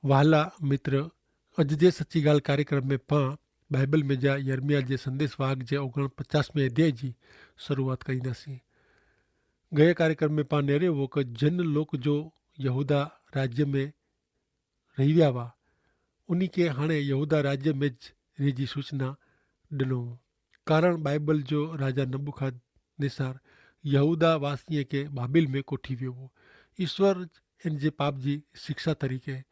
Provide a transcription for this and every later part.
वाला मित्र, अॼु जे सची ॻाल्हि कार्यक्रम में पाण बाइबल में जा यर्मिया जे संदेश वाहक जे 49वें अध्याय जी शुरूआत कईंदासीं। गए कार्यक्रम में पाण नेरियो हो कि जिन लोक जो यहूदा राज्य में रही विया हुआ उन्हीं खे हाणे यहूदा राज्य में रही जी सूचना ॾिनो। कारण बाइबल जो राजा नबूखदनेस्सर यहूदा वासीअ खे बाबिल में कोठी वियो हो। ईश्वर इन जे पाप जी शिक्षा तरीक़े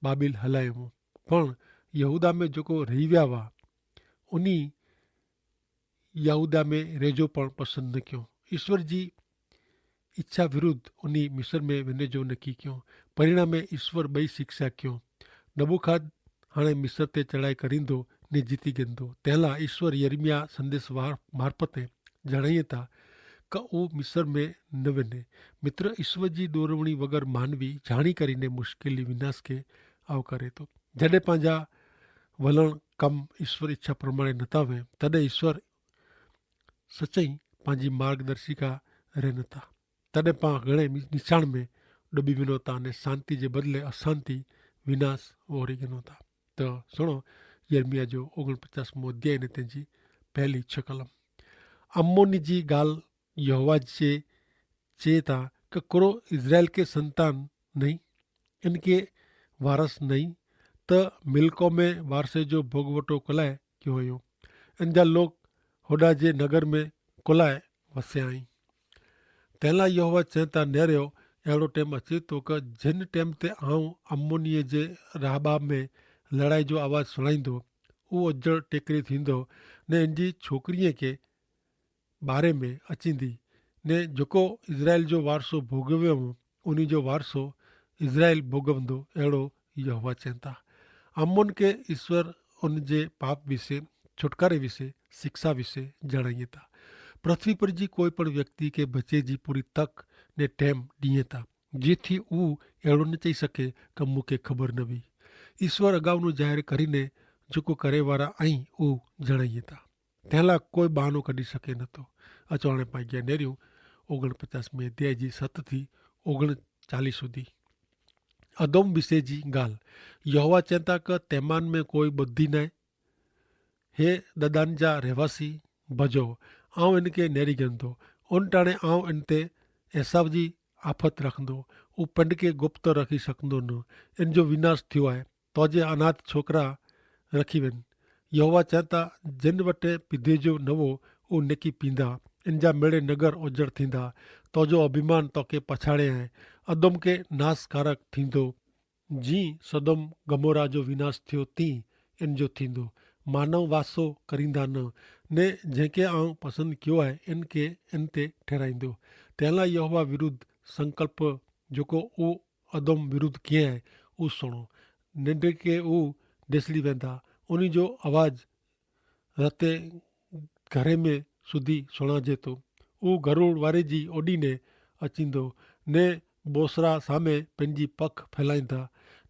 बाबिल हलायो हो, पण यहूदा में जेको रही विया हुआ उन्ही यहूदा में रेजो पण पसंदि न कयो। ईश्वर जी इच्छा विरुद्ध उन्ही मिस्र में वञण जो नकी कयो। परिणाम में ईश्वर ॿई शिक्षा कयो। नबूखद हाणे मिस्र ते चढ़ाई करींदो ने जीती वेंदो। तंहिं ईश्वर यर्मिया संदेश मार्फते जणाइए था कि उहो मिस्र में न वञे। मित्र, ईश्वर जी ॾोरवणी वग़ैरह मानवी जाणी કરીને मुश्किल विनाश खे आवकारे थो। जॾहिं पंहिंजा वलण कम ईश्वर इच्छा प्रमाणे नथा वें तॾहिं ईश्वर सच्चाई पंहिंजी मार्गदर्शिका रहनि था। तॾहिं पाण घणे निशान में डुबी वञो था अने शांति जे बदिले अशांति विनाश ओहरे गिनो था। त सुनो यर्मिया जो 49वां अध्याय ने तंहिंजी पहली 6 कलम। अम्मोनी जी ॻाल्हि यहोवा चए था कि कुरो इज़राइल के संतान नहीं, इनके वारस नहीं, त मिल्को में वारसे जो भोगवटो कुलाए कयो हुयो। इन जा लोग होॾा जे नगर में कुलाए वसिया आहिनि। तंहिं यहोवा चए था नेरियो अहिड़ो टाइम अचे थो कि जिन टाइम ते आऊं अम्मोनीअ जे राहबाब में लड़ाई जो आवाज़ु सुणाईंदो उहो अजड़ टेकरी थींदो ने इन जी छोकिरीअ खे बारे में अचींदी ने जेको इज़राइल जो वारसो भोगवियो हो उन जो वारसो इज़राइल भोगवंदो, अहिड़ो यहोवा चवनि था। अम्मोन खे ईश्वर उन जे पाप विषय, छुटकारे विषय, शिक्षा विषय जणाइए था। पृथ्वी पर जी कोई पण व्यक्ति के बचे जी पूरी तक ने टाइम ॾिए था जेथी उहो अहिड़ो न चई सघे कि मूंखे ख़बर न हुई। ईश्वर अगाउनो ज़ाहिर करीने जेको करे वारा आहीं उहो जणाइए था। तंहिं कोई बहानो कढी सघे नथो। अचो हाणे पाण अॻियां नेरियूं 49वें अध्याय जी 7 थी 39 सुधी। अदोम विषय जी ॻाल्हि। यहोवा चवनि था कि तैमान में कोई ॿुधी न आहे। हे ददान जा रहवासी भॼो, आउं इनखे नेरी ॻणंदो। उन टाणे आउं इन ते एसाव जी आफ़त रखंदो। हू पिंड खे गुप्त रखी सघंदो न। इन जो विनाश थियो आहे। तौजे अनाथ छोकिरा रखी वञ। यहोवा चवनि था जिन वटि पिधे जो न हो उहो निकी पींदा। इन जा मेड़े नगर उजड़ थींदा। तौजो अभिमान तोखे पछाड़े आहे। अदोम खे नासकारक थींदो। जीअं सदोम गमोरा जो विनाश थियो तीअं इन जो थींदो। मानव वासो करींदा न ने जंहिंखे आउं पसंदि कयो आहे इनखे इन ते ठहिराईंदो। तंहिं यहोवा विरुद्ध संकल्प जेको उहो अदोम विरुद्ध कीअं आहे उहो सुणो। निंड खे उहो ॾिसली वेंदा। उन जो आवाज़ु रते घरे में सुधी सुणाजे थो। उहो गरुड़ वारे जी ओॾीने अचींदो ने बोसरा सामे पंहिंजी पख फैलाईंदा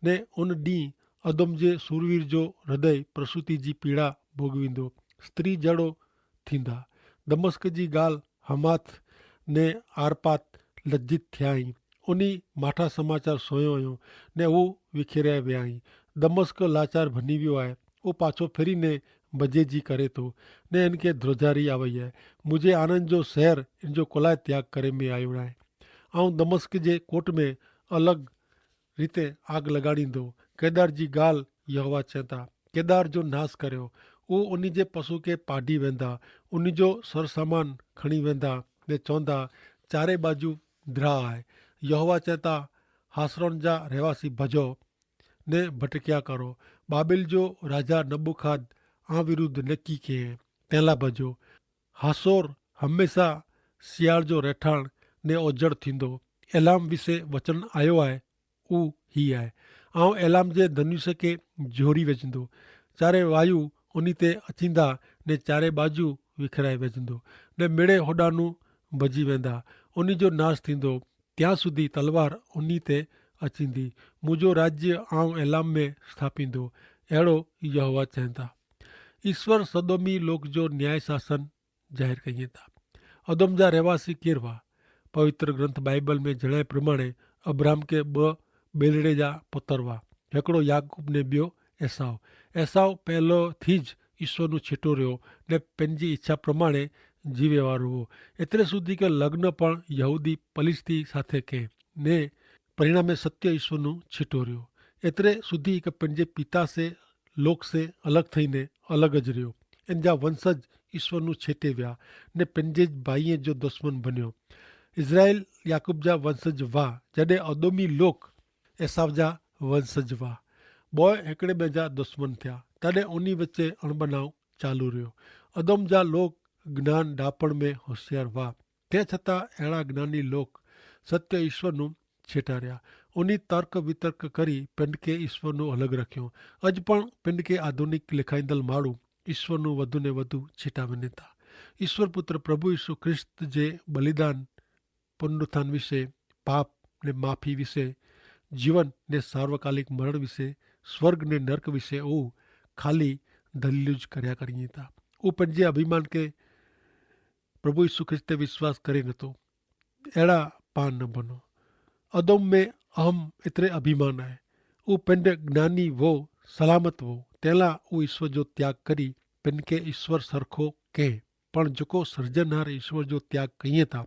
ने उन ॾींहुं अदोम जे सूरवीर जो हृदय प्रसूति जी पीड़ा भोगवींदो। स्त्री जहिड़ो थींदा। दमस्क जी ॻाल्हि हमात ने आरपात लज्जित थिया आहिनि। उन माठा समाचार सुयो हुयो ने हू विखिरिया विया आहिनि। दमस्क लाचार भञी वियो आहे। उहो पाछो फिरीने बजे जी करे थो ने इनखे ध्रुजारी आवई आहे। मुंहिंजे आनंद जो शहर इन जो कुलाए त्याग करे में आयो आहे। ऐं दमस्क जे कोट में अलॻि रीते आग लॻाड़ींदो। केदार जी ॻाल्हि यहोवा चवनि था केदार जो नास करियो। उहो उन जे पशु खे पाढ़ी वेंदा। उन जो सर सामान खणी वेंदा ने चवंदा चारे बाजू द्राह आहे। यहोवा चवनि था हासरोन जा रहवासी भॼो ने भटकिया करो। बाबिल जो राजा नबूखाद आ विरुद्ध नकी कीअं तंहिं भॼो। हासोर हमेशा सियाड़ जो रहठाण ने ओजड़ थींदो। एलाम विषय वचन आयो आहे उहो ही आहे। ऐं एलाम जे धनुष खे जोड़ी वेचंदो। चारे वायु उन ते अचींदा ने चारे बाजू विखराए वेचंदो ने मिड़े होॾानू भॼी वेंदा। उन जो नाश थींदो। ત્યાં સુધી તલવાર उन्ही ते अचींदी। मुंहिंजो राज्य आउं एलाम में स्थापींदो, अहिड़ो यहोवा चवनि था। ईश्वर सदोमी लोक जो न्याय शासन ज़ाहिर कईं था। अदोम जा रहवासी केरु हुआ? पवित्र ग्रंथ बाइबल में जणाए प्रमाणे अब्राहम खे 2 बेलड़े जा पुत्र हुआ। हिकिड़ो याकूब ने ॿियो एसाव। एसाव पहिरियोंથી જ ઈશ્વરનો છેટો રહ્યો ને पंहिंजी ઈચ્છા પ્રમાણે જીવે વાળો हो। एतिरे સુધી કે લગ્ન પણ યહૂદી પલિસ્તી સાથે કે ને પરિણામે સત્ય ઈશ્વરનું છેટો રહ્યો। એતરે સુધી કે पंहिंजे પિતા સે લોક સે અલગ થઈને અલગ જ રહ્યો। એન जा વંશજ ઈશ્વરનું છેટે વ્યા ને पंहिंजे જ ભાઈએ जो दुश्मन बन्यो। इज़राइल याकूब जा वंशज हुआ जॾहिं अदोमी लोक एसाव जा वंशज हुआ। बॉय हिकिड़े ॿिए जा दुश्मन थिया तॾहिं उन विचे अणबनाव चालू रहियो। अदोम जा लोग ज्ञान ॾापण में होशियार हुआ ते छतां अहिड़ा ज्ञानी लोग सत्य ईश्वरનું છેટા રહ્યા। ઉની તર્ક વિતર્ક કરી પિંડકે ઈશ્વરનું અલગ રાખ્યો। અજ પણ પિંડકે આધુનિક લેખાઈંદલ માળું ઈશ્વરનું વધુ ને વધુ છેટા વિનેતા। ઈશ્વર પુત્ર પ્રભુ ઈસુ ખ્રિસ્ત જે બલિદાન પુનરુત્થાન વિશે, પાપ ને માફી વિશે, જીવન ને સાર્વકાલિક મરણ વિશે, સ્વર્ગ ને નર્ક વિશે હું ખાલી દલીલ જ કર્યા કરીએ था। वो पंहिंजे अभिमान के प्रभु यीशु ख्रिस्त ते विश्वास करे नथो। अहिड़ा पान न बनो। अदोम में अहम एतिरे अभिमान आहे। वो पिंड ज्ञानी वो सलामत वो तेला वो ईश्वर जो त्याग करी पिंड के ईश्वर सरखो कहे पण जेको सर्जनहार ईश्वर जो त्याग कहिए था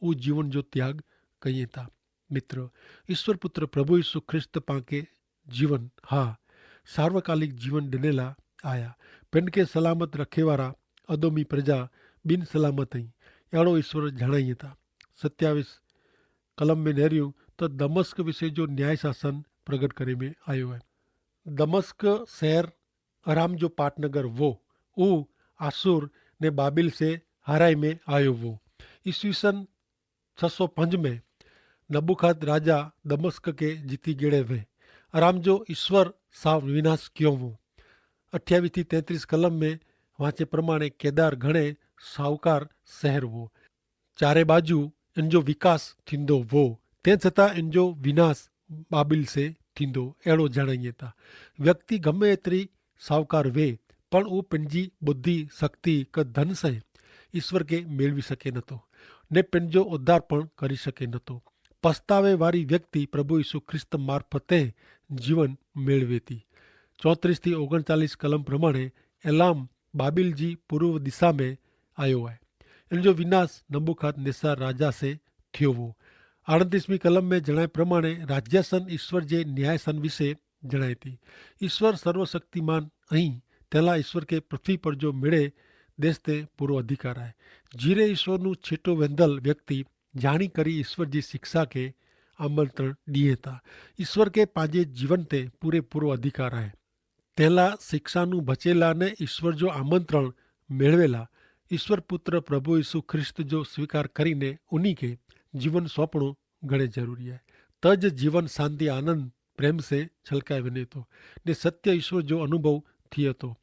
वो जीवन जो त्याग कहिए था। मित्र, ईश्वर पुत्र प्रभु यीशु ख्रिस्त पाके जीवन हाँ सार्वकालिक जीवन ॾिनेला आया। पिंड के सलामत रखे वारा अदोमी प्रजा बिन सलामत आई अहिड़ो ईश्वर जणाइए था। 27 कलम में नेरियूं तो दमस्क विषय जो न्याय शासन प्रगट करे में आयो है। दमस्क शहर अराम जो पाटनगर वो आसुर ने बाबिल से हराई में आयो वो। ईस्वीसन 605 में नबुखाद राजा दमस्क के जीती गेड़े वे। अराम जो ईश्वर साव विनाश क्यों वो। 28 થી 33 कलम में वाचे प्रमाणे केदार घणे साहूकार शहर वो। चारे बाजू इनजो विकास थींदो वो ते छतां इनजो विनाश बाबिल से थींदो अहिड़ो ॼाणाइए था। व्यक्ति गमे एतिरी साहूकार वे पण उहो पंहिंजी बुद्धि शक्ति क धन से ईश्वर के मेळवी सके नथो ने पंहिंजो उद्धार पण करी सके नथो। पछतावे वारी व्यक्ति प्रभु यीशु ख्रिस्त मार्फते जीवन मेळवे थी। 34 થી 39 कलम प्रमाणे एलाम बाबिल जी पूर्व दिशा में आयो है। इनजो विनाश नबुखाद नेसर राजा से थियो वो। 38वीं कलम में जणाए प्रमाणे राज्यासन ईश्वर जे न्यायसन विषे जणाए थी। ईश्वर सर्वशक्तिमान आई तेला ईश्वर के पृथ्वी पर जो मिले देश ते पूरो अधिकार है। जीरे ईश्वरनु छेटो वेंदल व्यक्ति जाणी करी ईश्वर जी शिक्षा के आमंत्रण दिए था। ईश्वर के पांजे जीवन ते पूरेपूरो अधिकार है। तेला शिक्षानु बचेला ने ईश्वर जो आमंत्रण मेळवेला ईश्वर पुत्र प्रभु यीशु ख्रिस्त जो स्वीकार करीने उन्हीं के जीवन सौंपणो घणे जरूरी है। तज जीवन शांति आनंद प्रेम से छलकाए वञे थो ने सत्य ईश्वर जो अनुभव थिए थो।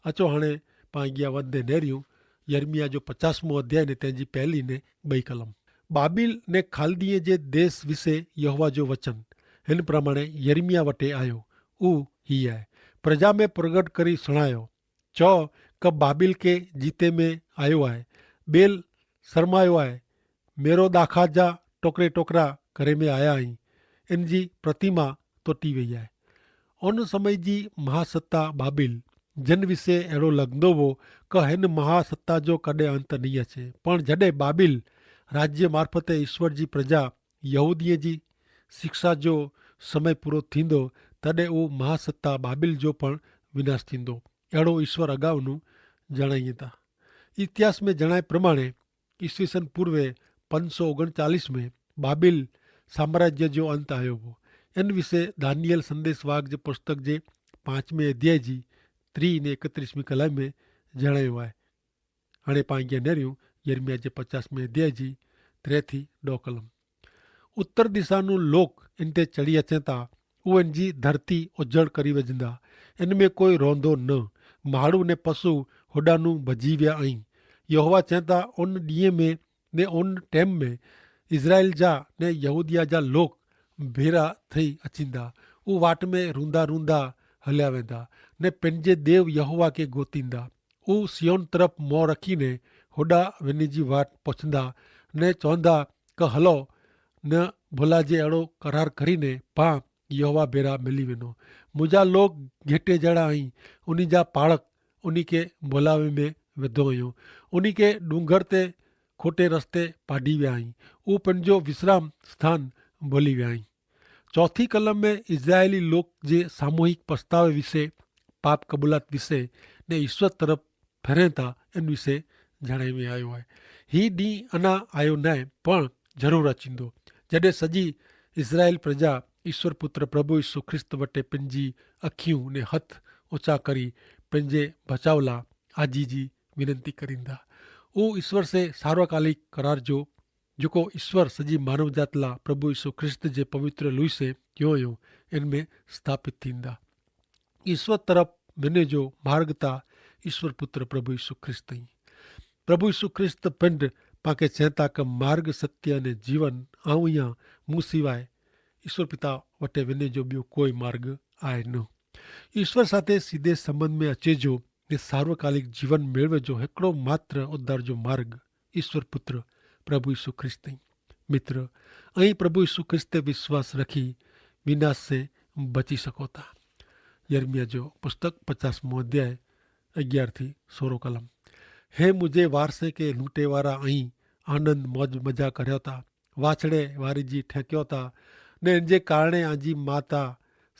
अचो हाणे पाण अॻियां वधंदे नेरियूं यर्मिया जो 50मो अध्याय ने तंहिंजी पहली ने 2 कलम। बाबिल ने खालदीअ जे देश विषे यहोवा जो वचन हिन प्रमाणे यर्मिया वटे आयो। ऊ ही आहे प्रजा में प्रगट करी सुणायो। चओ क बाबिल के जीते में आयो आहे। बेल शरमायो आहे। मेरो दाखा जा टोकरे टोकरा करे में आया आहीं। इन जी प्रतिमा टुटी वई आहे। उन समय जी महासत्ता बाबिल जन विषे अहिड़ो लॻंदो हो क हिन महासत्ता जो कॾहिं अंत नहीं अचे। पण जॾहिं बाबिल राज्य मार्फते ईश्वर जी प्रजा यहूदीअ जी शिक्षा जो समय पूरो थींदो तॾहिं उहो महासत्ता बाबिल जो पण विनाश थींदो अहिड़ो ईश्वर अगाऊनु जणाइए था। इतिहास में जणाए प्रमाणे ईस्वीसन पूर्वे 539 में बाबिल साम्राज्य जो अंत आयो हो। इन विषे दानियल संदेश वाग जे पुस्तक जे 5वें अध्याय जी 3 ने 31वीं कलम में जणायो आहे। हाणे पाण अॻियां नेरियूं यर्मिया जे 50वें अध्याय जी 3 થી 2 कलम। उत्तर दिशानु लोक इन ते चढ़ी अचनि था। उहे इन जी धरती उजड़ करी वजंदा। इन में कोई रोंदो न। माण्हू ने पशु होॾानू भॼी विया आहिनि। यहोवा चवंदा उन ॾींहं में ने उन टाइम में इज़राइल जा ने यहूदिया जा लोक भेरा थई अचींदा। उहे वाट में रूंदा रूंदा हलिया वेंदा ने पंहिंजे देव यहोवा खे गोतींदा। हू सियोन तरफ़ मों रखीने होॾां वञी जी वाट पुछंदा ने चवंदा क हलो न भुलाजे, अहिड़ो करार करीने पां यहोवा बेरा मिली वञो। मुंहिंजा लोग घेटे जहिड़ा आहीं, उन्ही जा पाड़क उन्ही खे बोलावे में विधो हुयूं, उन्ही खे डूंगर ते खोटे रस्ते पाड़ी विया आहीं, हू पंहिंजो विश्राम स्थान भुली विया आहीं। चौथी कलम में इज़राइली लोक जे सामूहिक पछतावे विषय, पाप कबूलात विषय ने ईश्वर तरफ़ फेरनि था इन विषय जणाई में आयो आहे। हीउ ॾींहुं अञा आयो न आहे, पण ज़रूरु अचींदो जॾहिं सॼी इज़राइल प्रजा ईश्वर पुत्र प्रभु यीशु ख्रिस्त वटि पंहिंजी अखियूं ने हथ ऊचा करी पंहिंजे बचाव लाइ आजी जी विनंती करींदा। हू ईश्वर से सार्वकालिक करार जो जेको ईश्वर सॼी मानव जात लाइ प्रभु यीशु ख्रिस्त जे पवित्र लुई से कयो हुयो इन में स्थापित थींदा। ईश्वर तरफ़ वञे जो मार्ग ता ईश्वर पुत्र प्रभु यीशु ख्रिस्त ई। प्रभु यीशु ख्रिस्त पिंड पाके चवनि था कि मार्ग सत्य अने जीवन आऊं ई आहियां, मूं सवाइ ईश्वर पिता वटि वञे जो ॿियो कोई मार्ग आहे न। ईश्वर साथे सीधे संबंध में अचे जो ने सार्वकालिक जीवन मेળવે जो हिकिड़ो मात्र उद्धार जो मार्ग ईश्वर पुत्र प्रभु यीशु ख्रिस्त ई। मित्र, ऐं प्रभु यीशु ख्रिस्त ते विश्वास रखी विनाश से बची सको था। यर्मिया जो पुस्तक 50 अध्याय 11 थी 16 कलम। हे मुझे वारसे के लूटे वारा आई आनंद मौज मजा कर्यो था, वाछड़े वारी जी ठेकियो था ने इनजे कारणे आजी माता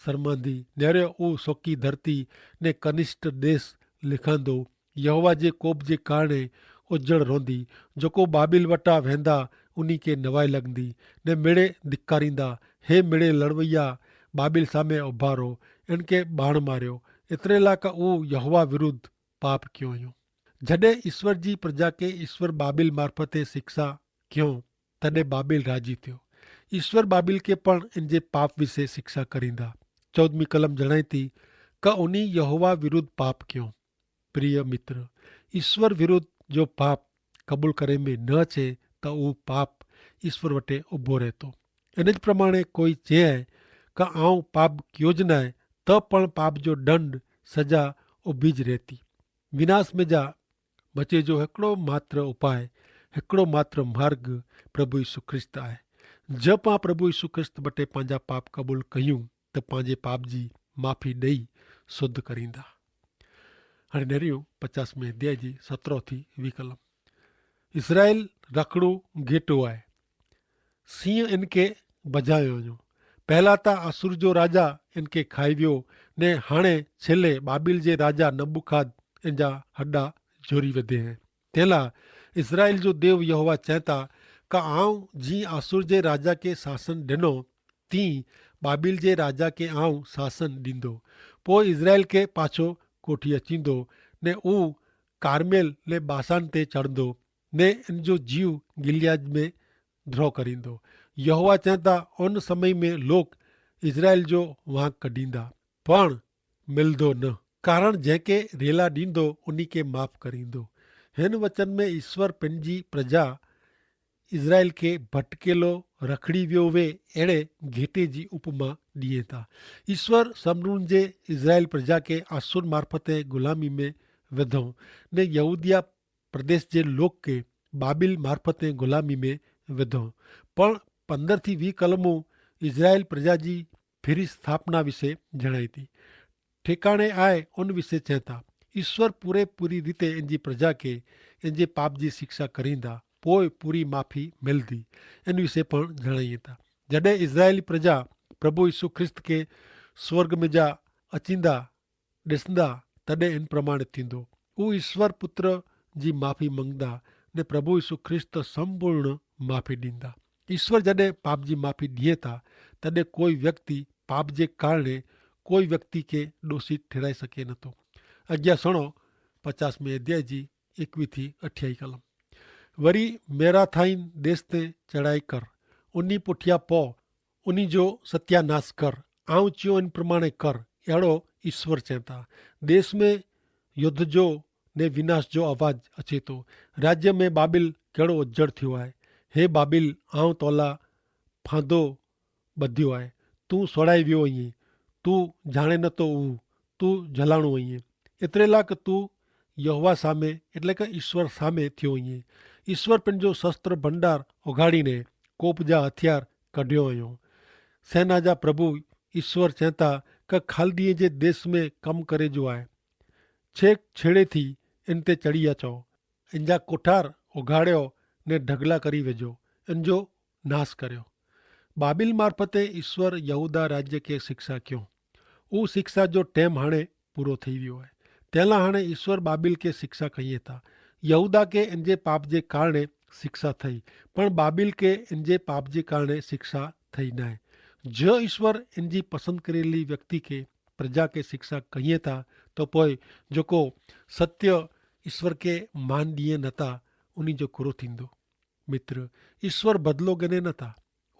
शर्मांदी नेरियो ऊ सोकी धरती ने कनिष्ठ देश लिखंदो यहोवा जे कोप जे कारणे उजड़ रोंदी, जेको बाबिल वटा वेंदा उन्ही के नवाई लगंदी ने मिड़े धिकारींदा। हे मिड़े लड़वैया बाबिल सामे उभारो, इनके बाण मारियो, एतिरे लाइ का ऊ यहोवा विरुद्ध पाप कयो हुयो। जॾहिं ईश्वर जी प्रजा के ईश्वर बाबिल मार्फते शिक्षा कयो तॾहिं बाबिल राजी थियो। ईश्वर बाबिल के पण इनजे पाप विषय शिक्षा करींदा। 14वीं कलम जणाई थी का उन्ही यहोवा विरुद्ध पाप कयो। प्रिय मित्र, ईश्वर विरुद्ध जो पाप कबूल करे में न अचे त उहो पाप ईश्वर वटि उभो रहे थो। इन प्रमाणे कोई चए का आऊं पाप कयो ज न आहे त पण पाप जो दंड सजा उभी ज रहे थी। विनाश में जा बचे जो हिकिड़ो मात्र उपाय, हिकिड़ो मात्र मार्ग प्रभु यीशु ख्रिस्त आहे। जब पां प्रभु यीशु ख्रिस्त वटि पंहिंजा पाप क़बूल कयूं त पंहिंजे पाप जी माफ़ी ॾेई शुद्ध करींदा। हाणे नेरियूं 50 अध्याय जी 17 थी 20 कलम। इज़राइल रखड़ू घेटो आहे, सींह इनके बजायो हुयो। पहला त असुर जो राजा इनके खाई वियो ने हाणे छेले बाबिल जे राजा नबूखाद इनजा हॾा जोरी वधे हैं। तेला इज़राइल जो देव यहोवा चए था का आऊं जी असुर जे राजा के शासन ॾिनो तीं बाबिल जे राजा के आऊं शासन ॾींदो। पोइ इज़राइल के पाछो कोठी अचींदो ने ऊ कारमेल ने बासान ते चढ़ंदो ने इन जो जीव गिलियाद में ध्रो करींदो। यहोवा चए था उन समय में लोग इज़राइल जो वांक कढींदा पण मिलंदो न, कारण जंहिंखे रेला ॾींदो उन्ही के माफ़ करींदो। हिन वचन में ईश्वर पंहिंजी प्रजा इज़राइल के भटकेलो रखड़ी वियो वे अहिड़े घेटे जी उपमा ॾिए था। ईश्वर समरून जे इज़राइल प्रजा के आसुर मार्फते ग़ुलामी में विधो ने यहूदिया प्रदेश जे लोक के बाबिल मार्फते ग़ुलामी में विधो। पण 15 थी 20 कलमूं इज़राइल प्रजा जी फिरी स्थापना विषय जणाई थी। ठिकाणे आहे उन विषय चए था ईश्वर पूरी रीते इनजी प्रजा के इनजे पाप जी शिक्षा करींदा, पोइ पूरी माफ़ी मिलंदी, इन विषय पण जणाइए था। जॾहिं इज़राइली प्रजा प्रभु यीशु ख्रिस्त के स्वर्ग में जा अचींदा ॾिसंदा तॾहिं इन प्रमाणे थींदो। हू ईश्वर पुत्र जी माफ़ी मंगदा ने प्रभु यीशु ख्रिस्त संपूर्ण माफ़ी ॾींदा। ईश्वर जॾहिं पाप जी माफ़ी ॾिए था तॾहिं कोई व्यक्ति पाप जे कारणे कोई व्यक्ति के दोषी ठहिराए सघे नथो। अॻियां सुणो 50 अध्याय जी 21 थी 28 कलम। वरी मेराथाइन देश ते चढ़ाई कर, उन्ही पुठियां पौ, उन्ही जो सत्यानाश कर, आऊं चयो इन प्रमाणे कर, अहिड़ो ईश्वर चए था। देश में युद्ध जो ने विनाश जो आवाज़ अचे थो। राज्य में बाबिल कहिड़ो उजड़ थियो आहे। हे बाबिल, आऊं तोला फांदो ॿधियो आहे, तूं सोड़ाई वियो आहीं, तूं ॼाणे नथो हू તું જલાણું અહીંયા. એતરેલા કે તું યહોવા સામે એટલે કે ઈશ્વર સામે થયો અહીંયા. ઈશ્વર पंहिंजो शस्त्र भंडार उघाड़ीने कोप जा हथियार कढियो हुयो. सेना जा प्रभु ईश्वर चवंदा कि खालदीअ जे देश में कमु करे जो आहे. छेक छेड़े थी इन ते चढ़ी अचो. इन जा कोठार उघाड़ियो ने ढगला करी वेझो. इन जो नाश करियो. बाबिल मार्फते ईश्वर यहूदा राज्य खे शिक्षा कयो. उहो शिक्षा जो टाइम हाणे पूरो थी वियो आहे. तंहिं लाइ हाणे ईश्वर बाबिल खे शिक्षा कईं था. यहूदा खे इन जे पाप जे कारणे शिक्षा થઈ, પણ બાબિલ કે इन जे पाप जे कारणे शिक्षा થઈ ન आहे. જો ઈશ્વર इन जी પસંદ કરેલી વ્યક્તિ કે પ્રજા કે શિક્ષા કહીએ था તો પોइ जेको सत्य ईश्वर खे मान ॾिए नथा उन जो कुरो थींदो. मित्र, ईश्वर बदलो गणे नथा.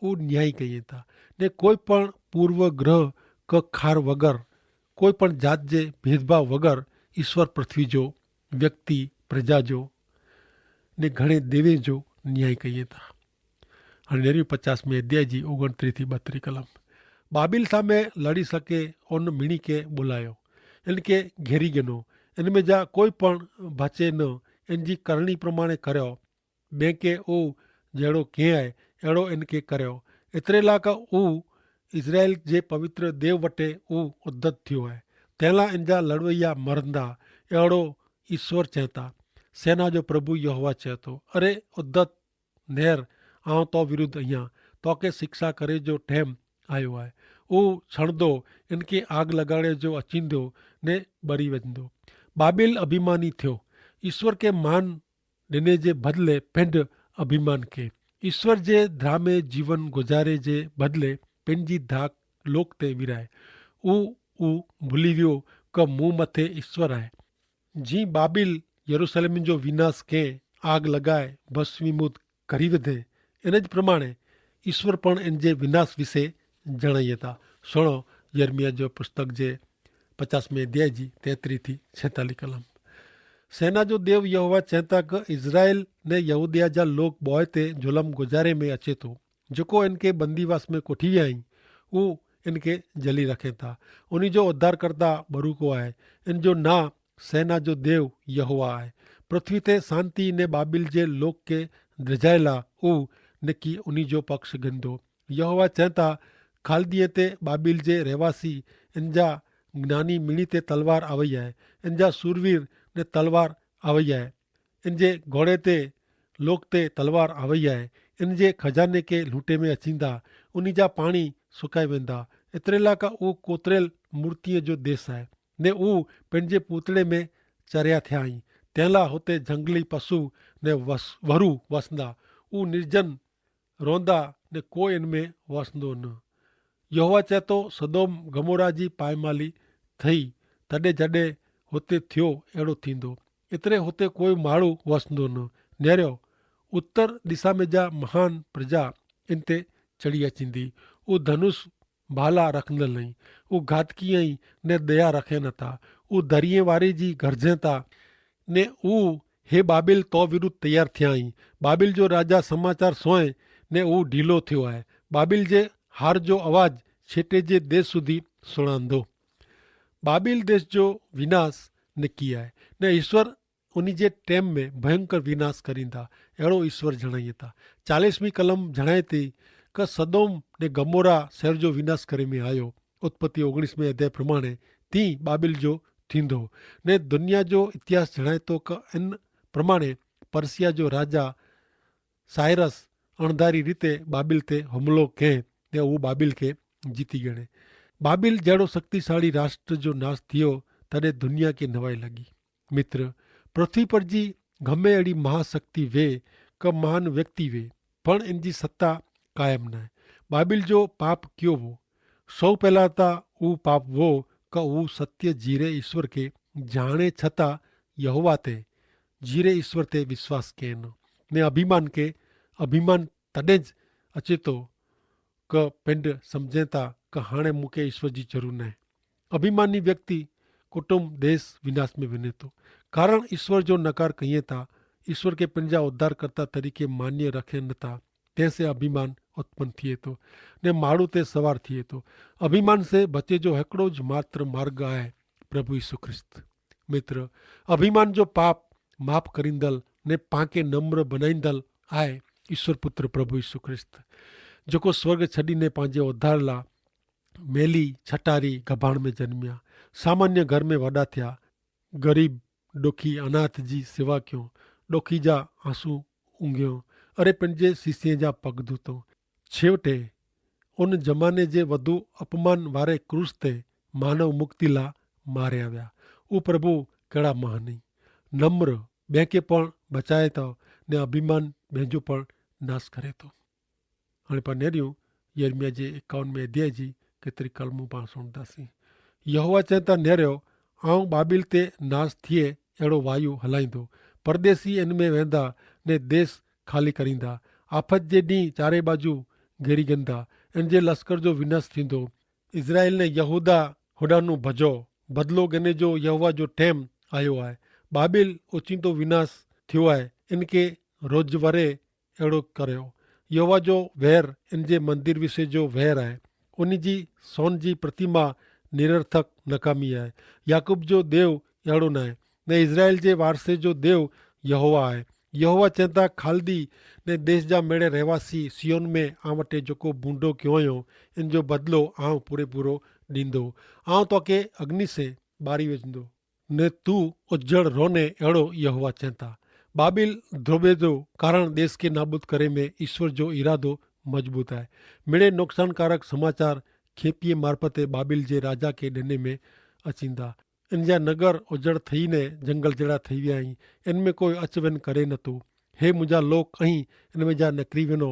उहो न्याय कईं था ने કોઈ પણ પૂર્વગ્રહ કે ખાર વગર, કોઈ પણ જાત જે ભેદભાવ વગર ईश्वर पृथ्वी जो व्यक्ति प्रजा जो ने घणे देवे जो न्याय कईं था. हाणे 50 अध्याय जी 29 થી 32 कलम. बाबिल सामे लड़ी सके उन मीणी के बोलायो, इनके घेरी गिनो. इनमें जा कोई पण बचे न. इनकी करणी प्रमाणे कर्यो. ॿिए के ऊ जहिड़ो कीअं आहे अहिड़ो इनके कर्यो. एतिरे लाइ का ऊ इज़राइल जे पवित्र देव वटि ऊ उद्दत थियो आहे. तंहिं लाइ इन जा लड़वैया मरंदा अहिड़ो ईश्वर चए था. सेना जो प्रभु यहोवा चए थो, अरे उद्दत नेर आउं तो विरुद्ध आहियां. तोखे शिक्षा करे जो टाइम आयो आहे. उहो छणंदो, इनके आग लॻाइण जो अचींदो ने ॿरी वेंदो. बाबिल अभिमानी थियो. ईश्वर के मान ॾिने जे बदिले पंहिंजो अभिमान खे. ईश्वर जे धामे जीवन गुज़ारे जे बदिले पंहिंजी धाक लोक ते विराए. उहो भुली वियो कि मूं मथे ईश्वर आहे. जीअं बाबिल यरूशलेम जो विनाश खे आग लॻाए भस्मीभूत करी विधे, इन प्रमाणे ईश्वर पण इन जे विनाश विषे जणाइए था. सुणो यर्मिया जो पुस्तक जे 50 अध्याय जी 33 થી 46 कलम. सेना जो देव यहोवा चवंदा कि इज़राइल ने यहूदिया जा लोग बोए ते जुलम गुज़ारे में अचे थो. जेको इनके बंदीवास में कोठी विया आहिनि उहो इनके जली रखे था. उन जो उद्धारकर्ता बरूको आहे. इन जो नाम सेना जो देव यहोवा आहे. पृथ्वी ते शांति ने बाबिल जे लोक के रिझायला उहो निकी उन जो पक्ष गिंदो. यहोवा चवंदा, खालदीअ ते बाबिल जे रहवासी इन जा ज्ञानी मीणी ते तलवार आवई आहे. इन जा सूरवीर ने तलवार आवई आहे. इन जे घोड़े ते लोक ते तलवार आवई आहे. इन जे खजाने के लूटे में अचींदा. उन जा पाणी सुकाए वेंदा. एतिरे लाइ का उहो कोतरियल मूर्तीअ जो देश आहे ने उहो पंहिंजे पूतड़े में चरिया थिया आहिनि. तंहिं लाइ हुते जंगली पशु ने वरू वसंदा. उहो निर्जन रोंदा ने कोई इन में वसंदो न. यहोवा चए थो, सदोम गमोरा जी पायमाली थई तॾहिं जॾहिं हुते थियो अहिड़ो थींदो. एतिरे हुते कोई माण्हू वसंदो न. नेरियो उत्तर दिशा में जा महान प्रजा इन ते चढ़ी अचींदी. उहो धनुष भाला रखंदल नहीं. उहो घातकी ऐं ने दया रखे नथा. उहो दरिए वारे जी गरजे था ने उहो हे बाबिल तो विरुद्ध तैयार थिया आहीं. बाबिल जो राजा समाचार सोए ने उहो ढीलो थियो आहे. बाबिल जे हार जो आवाज़ छेटे जे देश सुधी सुणांदो. बाबिल देश जो विनाश निकी आहे ने ईश्वर उन जे टाइम में भयंकर विनाश करींदा अहिड़ो ईश्वर जणाइए था. 40वीं कलम जणाए थी कि सदोम ने गमोरा शहर जो विनाश करे में आयो. उत्पत्ति 19 अध्याय प्रमाणे तीं बाबिल जो थींदो ने दुनिया जो इतिहास जणाए थो कि इन प्रमाणे पर्सिया जो राजा साइरस अणधारी रीते बाबिल ते हुमिलो कयईं ने उहो बाबिल खे जीती गणे. बाबिल जहिड़ो शक्तिशाली राष्ट्र जो नाश थियो तॾहिं दुनिया खे नवाई लॻी. मित्र, पृथ्वी पर जी गमे अहिड़ी महाशक्ति वे कि महान व्यक्ति वे पण इन जी सत्ता कायम न आहे. बाबिल जो पाप कयो हो. सौ पहिला त उहो पाप हो कि उहो सत्य जीरे ईश्वर खे जाणे छतां यहोवा ते जीरे ईश्वर ते विश्वास कयनि ने अभिमान खे अभिमान तॾहिं ज अचे थो कि पिंड सम्झे था कि हाणे मूंखे ईश्वर जी ज़रूरत न आहे. अभिमानी व्यक्ति कुटुंब देश विनाश में वञे थो. कारण ईश्वर जो नकार कईं था. ईश्वर खे पंहिंजा उद्धारकर्ता तरीक़े मान्य रखे नथा. तंहिंसे अभिमान उत्पन्न थिए थो ने माण्हू ते सवार थिए थो. अभिमान से बचे जो हिकिड़ो ज मात्र मार्ग आहे प्रभु यीशु ख्रिस्त। मित्र, अभिमान जो पाप माफ़ करींदल ने पाके नम्र बनाईंदल आहे ईश्वर पुत्र प्रभु यीशु ख्रिस्त, जेको स्वर्ग छॾीने पंहिंजे उद्धार लाइ मेली छटारी गभाण में जन्मिया, सामान्य घर में वॾा थिया, गरीब ॾुखी अनाथ जी सेवा कयूं, ॾोखी जा आंसू ऊंघियो, अरे पंहिंजे सीसे जा पग धोतो। छेवटे उन ज़माने जे वधू अपमान वारे क्रूस ते मानव मुक्ति लाइ मारिया विया। उहो प्रभु कहिड़ा महानी नम्र ॿिए खे पण बचाए थो ने अभिमान पंहिंजो पण नाश करे थो। हाणे पाण नेरियूं यिर्मयाह जे 51 अध्याय जी केतिरी कलमूं पाण सुणंदासीं। यहोवा चए था, नेरियो आऊं बाबिल ते नाश थिए अहिड़ो वायु हलाईंदो, परदेसी इन में वेंदा ने देश ख़ाली करींदा, आफ़त जे ॾींहुं चारे बाजू घेरी वेंदा, इन जे लश्कर जो विनाश थींदो। इज़राइल ने यहूदा होॾांहुं भॼो, बदिलो गिने जो यहोवा जो टाइम आयो आहे। बाबिल ओचींदो विनाश थियो आहे, इनके रोज़वरे अहिड़ो करियो। यहोवा जो वैर इन जे मंदिर विषय जो वैर आहे, उन जी सोन जी प्रतिमा निरर्थक नकामी आहे। याकूब जो देव अहिड़ो न आहे, ने इज़राइल जे वारसे जो देव यहोवा आहे। यहोवा चवंदा, खालदी ने देश जा मेड़े रहवासी सियोन में आं वटि जेको बूंडो कयो हुयो, इन जो बदिलो आउं पूरो ॾींदो। आउं तोखे अग्नि से ॿारी वेंदो ने तूं उजड़ रोने, अहिड़ो यहोवा चवंदा। बाबिल धोबे कारण देश खे नाबूद करे में ईश्वर जो इरादो मज़बूत आहे। मिड़े नुक़सानकारक समाचार खेपीअ मार्फते बाबिल जे राजा खे ॾिने में अचींदा। इन जा नगर उजड़ थी ने जंगल जहिड़ा थी विया आहिनि, इन में कोई अच वञ करे नथो। हे मुंहिंजा लोक ऐं इन में जा निकिरी वञो,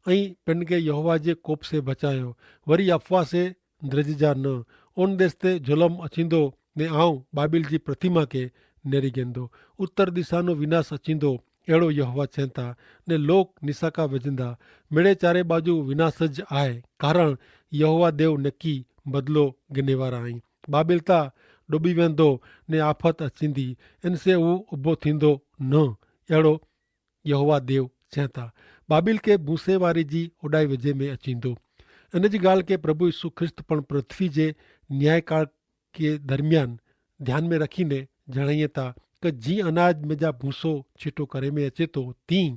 ऐं पिन खे यहोवा जे कोप से बचायो, वरी अफ़वाह से द्रजजा न। उन देश ते ज़ुल्म अचींदो ने आऊं बाबिल जी प्रतिमा खे नेरी गेंदो। उत्तर दिशा नो विनाश अचींदो, अहिड़ो यहोवा चवनि था, ने लोक निसाका विझंदा। मिड़े चारे बाजू विनाशज आहे, कारण यहोवा देव नकी बदिलो गिने वारा आहिनि। बाबिल ता डुबी वेंदो ने आफ़त अचींदी, इनसे उहो उभो थींदो न, अहिड़ो यहोवा देव चवनि था। बाबिल खे भूसे वारी जी उॾाई विझे में अचींदो। इन जी ॻाल्हि खे प्रभु यीशु ख्रिस्त पण पृथ्वी जे न्यायकाल के दरमियान ध्यान में रखीने जणाइए था कि जीअं अनाज में जा भूसो छिटो करे में अचे थो, तीअं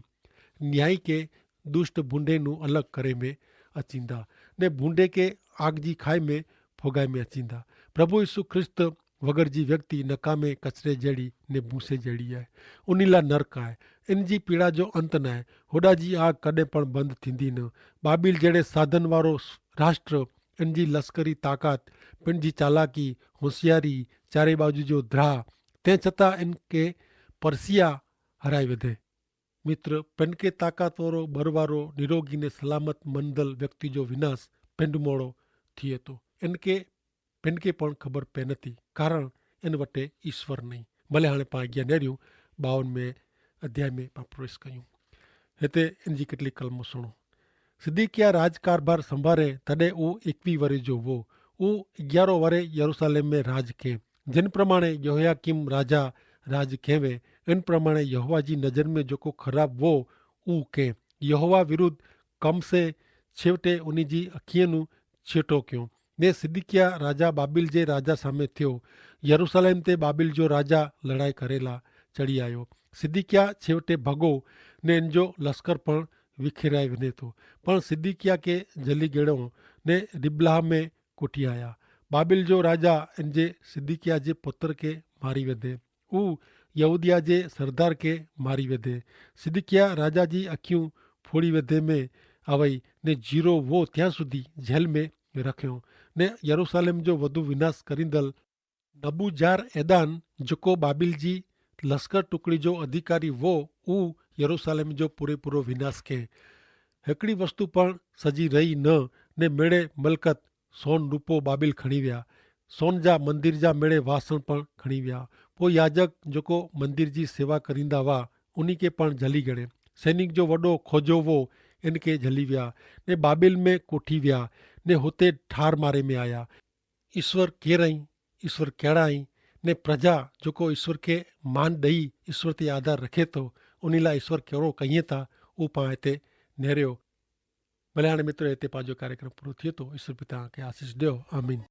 न्याय के दुष्ट भूंडे नूं अलॻि करे में अचींदा ने भूंडे के आग जी खाई में फुगाए में अचींदा। प्रभु यीशु ख्रिस्त वग़ैर जी व्यक्ति नकामे कचरे जहिड़ी ने भूसे जहिड़ी आहे, उन लाइ नर्क आहे। इन जी पीड़ा जो अंत न आहे, होॾा जी आग कॾहिं पण बंदि थींदी न। बाबिल जहिड़े साधन वारो राष्ट्र, इन जी लश्करी ताक़त, पिण जी चालाकी, होशियारी, चारे बाजू जो द्राह, तंहिं छतां इनके परसिया हराए विधे। मित्र, पिण खे ताक़त वारो बर वारो निरोगी ने सलामत मंदल व्यक्ति जो विनाश पिंड मोड़ो थिए थो। इनके पिण खे पण ख़बर पए नथी, कारण इन वटि ईश्वर नहीं। भले हाणे पाण अॻियां नेरियूं 52 अध्याय में पाण प्रवेश कयूं। हिते इन जी केतली कलमूं सुणो। सिद्दीकिया राज कारभार संभारे तॾहिं उहो 21 वरे जो हो। उहो 11 वरे यरूशलेम में राज कयईं। जिन प्रमाणे यहोयाकीम राजा राज कयवे, इन प्रमाणे यहोवा जी नज़र में जेको ख़राब वो उहो कयईं। यहोवा विरुद्ध कम से छेवटे उन जी अखियुनि नूं छेटो कयो ने सिद्दीकिया राजा बाबिल जे राजा सामे थियो। यरूशलेम ते बाबिल जो राजा लड़ाई करेला चढ़ी आयो। सिद्दीकिया छेवटे भॻो ने इन जो लश्कर पण विखेराए वञे थो, पण सिद्दीकिया खे जली गेड़ो ने रिबलाह में कुटी आया। बाबिल जो राजा इन जे सिद्दीकिया जे पुत्र खे मारी वेंदे, उहो यहूदिया जे सरदार खे मारी वेंदे। सिद्दीकिया राजा जी अखियूं फोड़ी वेंदे में आवई ने जीरो वो त्यां सुधी जेल में रखियो ने यरूशलेम जो वधु विनाश करींदल नबूजार ऐदान, जेको बाबिल जी लश्कर टुकड़ी जो अधिकारी वो, उहो यरूशलेम जो पूरो विनाश कयईं। हिकिड़ी वस्तु पण सजी रही न ने मेड़े मलकत सोन रूपो बाबिल खणी विया। सोन जा मंदिर जा मेड़े वासण पण खणी विया। पोइ याजक जेको मंदिर जी सेवा करींदा हुआ, उन खे पण जली गणे। सैनिक जो वॾो खोजो वो इनके जली विया ने बाबिल में कोठी विया ने हुते ठार मारे में आया। ईश्वर केर आई, ईश्वर कहिड़ा आई ने प्रजा जेको ईश्वर खे मान ॾेई ईश्वर ते आधार रखे थो, उन लाइ ईश्वर कहिड़ो कईं था, उहो पाण हिते नेरियो। भले हाणे मित्र हिते पंहिंजो कार्यक्रम पूरो थिए थो। ईश्वर पिता खे आशीष ॾियो। आमीन।